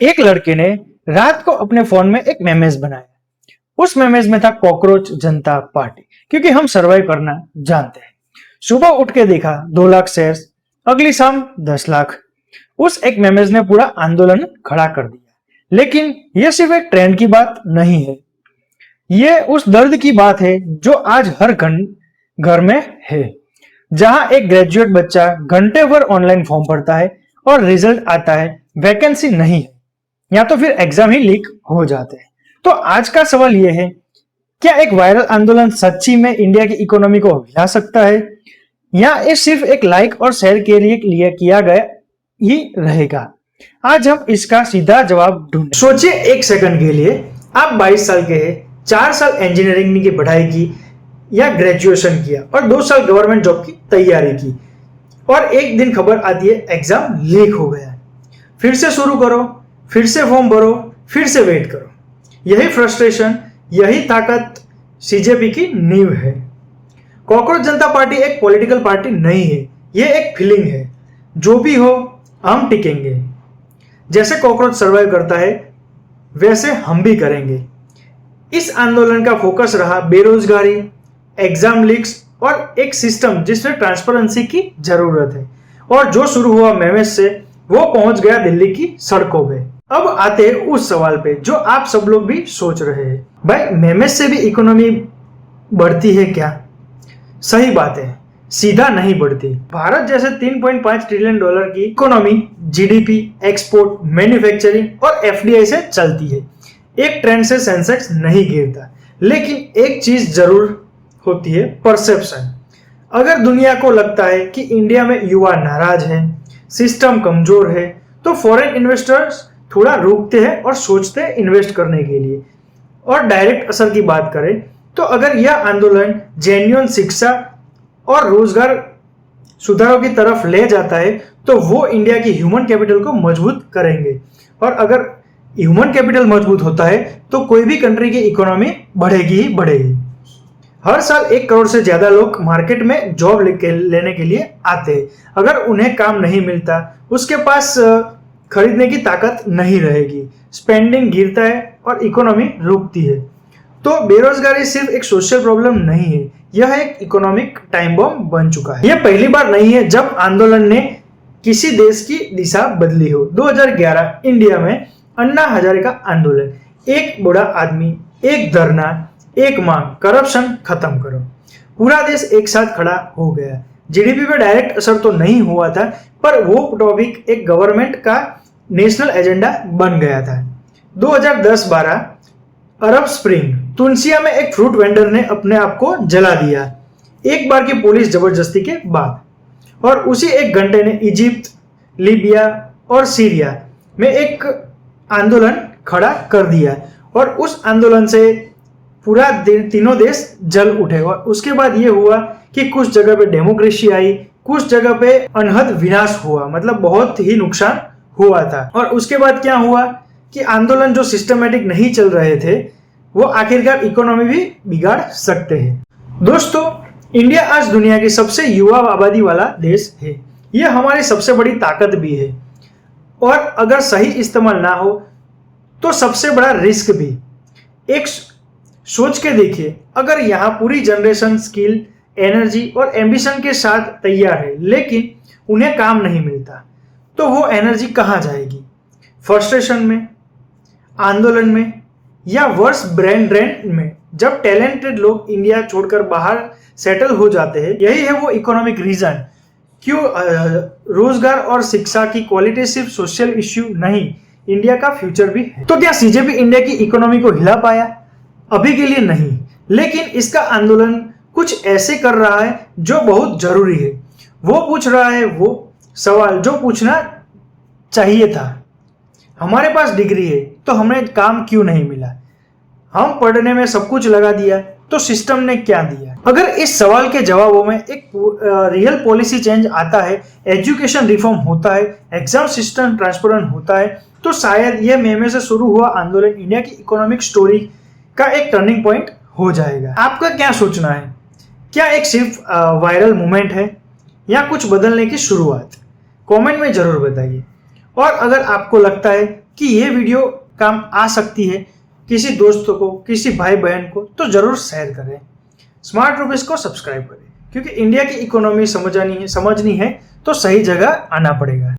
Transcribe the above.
एक लड़के ने रात को अपने फोन में एक मेमेज बनाया। उस मेमेज में था कॉकरोच जनता पार्टी, क्योंकि हम सर्वाइव करना जानते हैं। सुबह उठ के देखा 2 लाख शेयर्स, अगली शाम 10 लाख। उस एक मेमेज ने पूरा आंदोलन खड़ा कर दिया। लेकिन यह सिर्फ एक ट्रेंड की बात नहीं है, ये उस दर्द की बात है जो आज हर घर में है। जहां एक ग्रेजुएट बच्चा घंटे भर ऑनलाइन फॉर्म भरता है और रिजल्ट आता है, वैकेंसी नहीं है, या तो फिर एग्जाम ही लीक हो जाते हैं। तो आज का सवाल यह है, क्या एक वायरल आंदोलन सच्ची में इंडिया की इकोनॉमी को हिला सकता है, या ये सिर्फ एक लाइक और शेयर के लिए किया गया ही रहेगा? आज हम इसका सीधा जवाब ढूंढें। सोचिए एक सेकंड के लिए, आप 22 साल के हैं, 4 साल इंजीनियरिंग की पढ़ाई की या ग्रेजुएशन किया और 2 साल गवर्नमेंट जॉब की तैयारी की, और एक दिन खबर आती है एग्जाम लीक हो गया। फिर से शुरू करो, फिर से फॉर्म भरो, फिर से वेट करो। यही फ्रस्ट्रेशन, यही ताकत सीजेपी की नींव है। कॉकरोच जनता पार्टी एक पॉलिटिकल पार्टी नहीं है, यह एक फीलिंग है। जो भी हो, हम टिकेंगे। जैसे कॉकरोच सर्वाइव करता है, वैसे हम भी करेंगे। इस आंदोलन का फोकस रहा बेरोजगारी, एग्जाम लीक्स और एक सिस्टम जिसमें ट्रांसपेरेंसी की जरूरत है। और जो शुरू हुआ मेमेज से, वो पहुंच गया दिल्ली की सड़कों पे। अब आते हैं उस सवाल पे जो आप सब लोग भी सोच रहे हैं, भाई मेमेज से भी इकोनॉमी बढ़ती है क्या? सही बात है, सीधा नहीं बढ़ती। भारत जैसे 3.5 ट्रिलियन डॉलर की इकोनॉमी जीडीपी, एक्सपोर्ट, मैन्युफैक्चरिंग और एफडीआई से चलती है। एक ट्रेंड से सेंसेक्स नहीं गिरता, लेकिन एक चीज जरूर होती है, परसेप्शन। अगर दुनिया को लगता है कि इंडिया में युवा नाराज है, सिस्टम कमजोर है, तो फॉरेन इन्वेस्टर्स थोड़ा रुकते हैं और सोचते हैं इन्वेस्ट करने के लिए। और डायरेक्ट असर की बात करें तो अगर यह आंदोलन जेन्युइन शिक्षा और रोजगार सुधारों की तरफ ले जाता है, तो वो इंडिया की ह्यूमन कैपिटल को मजबूत करेंगे। और अगर ह्यूमन कैपिटल मजबूत होता है तो कोई भी कंट्री की इकोनॉमी बढ़ेगी ही बढ़ेगी। हर साल 1 करोड़ से ज्यादा लोग मार्केट में जॉब लेने के लिए आते हैं। अगर उन्हें काम नहीं मिलता, उसके पास खरीदने की ताकत नहीं रहेगी, स्पेंडिंग गिरता है और इकोनॉमी रुकती है। तो बेरोजगारी सिर्फ एक सोशल प्रॉब्लम नहीं है, यह एक इकोनॉमिक टाइम बम बन चुका है। यह पहली बार नहीं है जब आंदोलन ने किसी देश की दिशा बदली हो। 2011 इंडिया में अन्ना हजारे का आंदोलन, एक बूढ़ा आदमी, एक धरना, एक मांग, करप्शन खत्म करो। पूरा देश एक साथ खड़ा हो गया। जीडीपी पे डायरेक्ट असर तो नहीं हुआ था, पर वो टॉपिक एक गवर्नमेंट का नेशनल एजेंडा बन गया था। 2010-12 अरब स्प्रिंग, तुनिसिया में एक फ्रूट वेंडर ने अपने आप को जला दिया, एक बार की पुलिस जबरदस्ती के बाद। और उसी 1 घंटे ने इजिप्ट, लीबिया और सीरिया में एक आंदोलन खड़ा कर दिया, और उस आंदोलन से पूरा तीनों देश जल उठे। और उसके बाद ये हुआ कि कुछ जगह पे डेमोक्रेसी आई, कुछ जगह पे अनहद विनाश हुआ, मतलब बहुत ही नुकसान हुआ था। और उसके बाद क्या हुआ कि आंदोलन जो सिस्टमेटिक नहीं चल रहे थे, वो आखिरकार इकोनॉमी भी बिगाड़ सकते हैं। दोस्तों, इंडिया आज दुनिया की सबसे युवा आबादी वाला देश है। यह हमारी सबसे बड़ी ताकत भी है, और अगर सही इस्तेमाल ना हो तो सबसे बड़ा रिस्क भी। एक सोच के देखिए, अगर यहाँ पूरी जनरेशन स्किल, एनर्जी और एम्बिशन के साथ तैयार है, लेकिन उन्हें काम नहीं मिलता, तो वो एनर्जी कहाँ जाएगी? फ्रस्ट्रेशन में, आंदोलन में, या वर्स ब्रेन ड्रेन में? जब टैलेंटेड लोग इंडिया छोड़कर बाहर सेटल हो जाते हैं, यही है वो इकोनॉमिक रीजन क्यों रोजगार और शिक्षा की क्वालिटी सिर्फ सोशल इश्यू नहीं, इंडिया का फ्यूचर भी है। तो क्या सीजेपी इंडिया की इकोनॉमी को हिला पाया? अभी के लिए नहीं, लेकिन इसका आंदोलन कुछ ऐसे कर रहा है जो बहुत जरूरी है। वो पूछ रहा है वो सवाल जो पूछना चाहिए था। हमारे पास डिग्री है, तो हमें काम क्यों नहीं मिला? हम पढ़ने में सब कुछ लगा दिया, तो सिस्टम ने क्या दिया? अगर इस सवाल के जवाबों में एक रियल पॉलिसी चेंज आता है, एजुकेशन रिफॉर्म होता है, एग्जाम सिस्टम ट्रांसपेरेंट होता है, तो शायद यह मेमे से शुरू हुआ आंदोलन इंडिया की इकोनॉमिक स्टोरी का एक टर्निंग पॉइंट हो जाएगा। आपका क्या सोचना है? क्या एक सिर्फ वायरल मूवमेंट है, या कुछ बदलने की शुरुआत? कमेंट में जरूर बताइए। और अगर आपको लगता है कि ये वीडियो काम आ सकती है किसी दोस्त को, किसी भाई बहन को, तो जरूर शेयर करें। स्मार्ट रूपीज को सब्सक्राइब करें, क्योंकि इंडिया की इकोनॉमी समझनी है तो सही जगह आना पड़ेगा।